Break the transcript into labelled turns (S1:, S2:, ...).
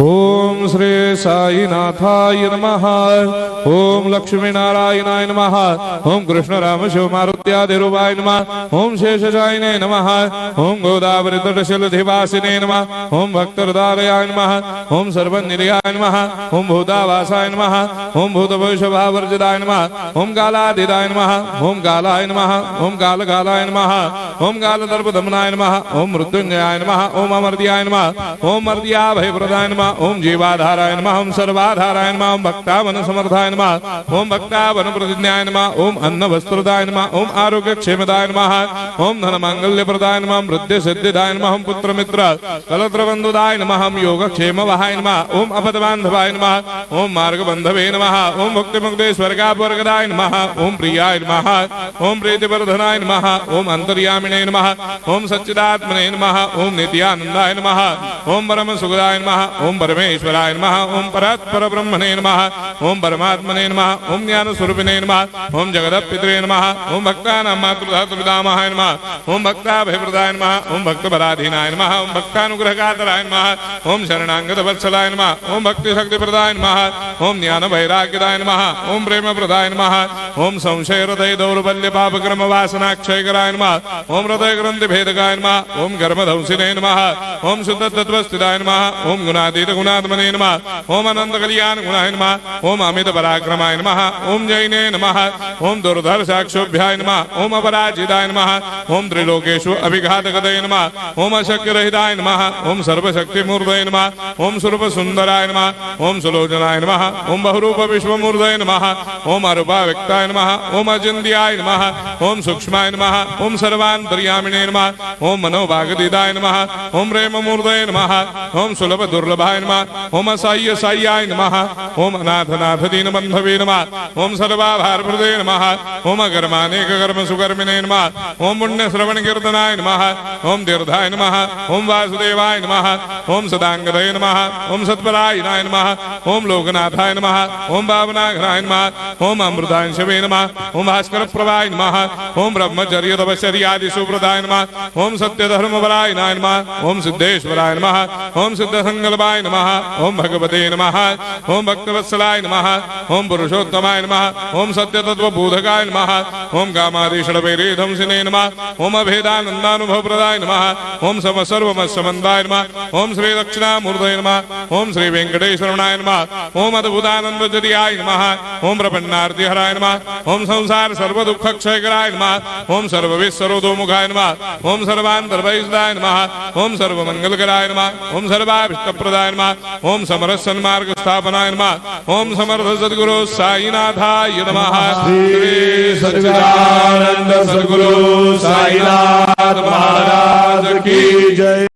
S1: ओम श्री साईनाथाय नमः। ओम लक्ष्मी नारायणाय नमः। ओम कृष्ण राम शिव मारुत्यादिरूपाय नमः। ओम शेषशायिने नमः। ओम गोदावरी तटशिलधिवासिने नमः। ओम भक्तहृदयाय नमः। ओम सर्वनिर्याय नमः। ओम भूतावासाय नमः। ओम भूतभविष्यभावर्जिताय नमः। ओम कालातीताय नमः। ओम कालाय नमः। ओम कालकालाय नमः। ओम कालदर्पदमनाय नमः। ओम मृत्युंजयाय नमः। ओम अमर्त्याय नमः। ओम मर्त्याभयप्रदाय नमः। ओम जीवाधाराय नमः। ओम सर्वाधाराय नमः। ओम भक्तावन समर्थाय नमः। ओम भक्तावन प्रतिज्ञाय नमः। ओम अन्न वस्त्रदाय नमः। ओम आरोग्य क्षेमदाय नमः। ओम धन मांगल्य प्रदाय नमः। वृद्धि सिद्धिदाय नमः। ओम पुत्र मित्र कलत्र बंधुदाय नमः। ओम योग क्षेम वहाय नमः। ओम अपद बांधवाय नमः। ओम मार्ग बंधवे नमः। ओम मुक्ति मुक्ति स्वर्गापवर्गदाय नमः। ओम प्रियाय नमः। ओम प्रीतिवर्धनाय नमः। ओम अंतर्यामिने नमः। ओम सच्चिदात्मने नमः। ओम नित्यानंदाय नमः। ओम परम सुखदाय नमः। ओम परमेश्वराय नमः। ओम परात्पर ब्रह्मणे नमः। ओम परमात्मने नमः। ओम ज्ञान स्वरूपिणे नमः। ओम जगदपितरे नमः। ओम भक्तानां मातृधातुपितामहाय नमः। ओम भक्ताभयप्रदाय नमः। ओम भक्तपराधीनाय नमः। ओम भक्तानुग्रहकातराय नमः। ओम शरणागत वत्सलाय नमः। ओम भक्ति शक्तिप्रदाय नमः। ओम ज्ञान वैराग्यदाय नमः। ओम प्रेम प्रदाय नमः। ओम संशय हृदय दौर्बल्य पाप कर्म वासना क्षयकराय नमः। ओम हृदय ग्रंथि भेदकाय नमः। ओम कर्मधंसिने नमः। ओम शुद्ध तत्वस्थिताय नमः। ओम गुणातीत गुणात्मने नमः। ओम अनंत कल्याण गुणाय नमः। ओम अमित पराक्रमाय नमः। ओम जैने नमः। ओम दुर्धर्षाक्षोभ्याय नमः। ओम अपराजिताय नमः। ओम त्रिलोकेषु अभिघातगतये नमः। ओम अशक्य रहिताय नमः। ओम सर्वशक्तिमूर्तये नमः। ओम स्वरूप सुंदराय नमः। ओम सुलोचनाय नमः। ओम बहुरूप विश्वमूर्तये नमः। ओम अरूपाव्यक्ताय नमः। ओम अचिन्त्याय नमः। ओम सूक्ष्माय नमः। ओम सर्वान्तर्यामिने नमः। ओम मनोभागतीताय नमः। ओम प्रेममूर्तये नमः। ओम सुलभ दुर्लभाय नमः। ओम असाह्य साह्याय नमः। ओम अनाथनाथ दीनबन्धवे नमः। ओम सर्वाभारप्रदे नमः। ओम अकर्मानेक कर्म सुकर्मिणे नमः। ओम पुण्य श्रवण कीर्तनाय नमः। ओम तीर्थाय नमः। ओम वासुदेवाय नमः। ओम सदांगदये नमः। ओम सत्परायणाय नमः। ओम लोकनाथाय नमः। ओम भावनाघ्राय नमः। ओम अमृतांशवे नमः। ओम भास्कर प्रभाय नमः। ओम ब्रह्मचर्य तपश्चर्यादि सुप्रदाय नमः। ओम सत्यधर्मपरायणाय नमः। ओम सिद्धेश्वराय नमः। ओम सिद्ध संकल्पाय नमः। ओम भगवते नमः। ओम भक्तवत्सलाय नमः। ओम पुरुषोत्तमाय नमः। ओम सत्य तत्व बोधकाय नमः। ओम कामादिषडवैरेधंसिने नमः। ओम अभेदानंदानुभव प्रदाय नमः। ओम सर्वमस्समन्दाय नमः। ओम श्री दक्षिणामूर्तये नमः। ओम श्री वेंकटेश्वरनाय नमः। ओम अद्भुतानंदजटियाय नमः। ओम प्रपन्नार्तिहराय नमः। ओम संसार सर्व दुख क्षयकराय नमः। ओम सर्वविश्वरोधोमुखाय नमः। ओम सर्वान्तर्भयदाय नमः। ओम सर्वमंगलकराय नमः। ओम सर्वाभिष्टप्रदाय नमः। ओम समरस सन्मार्ग स्थापनाय नमः। ओम समर्थ सद्गुरु साईनाथाय नमः।
S2: श्री सच्चिदानंद सद्गुरु साईनाथ महाराज की जय।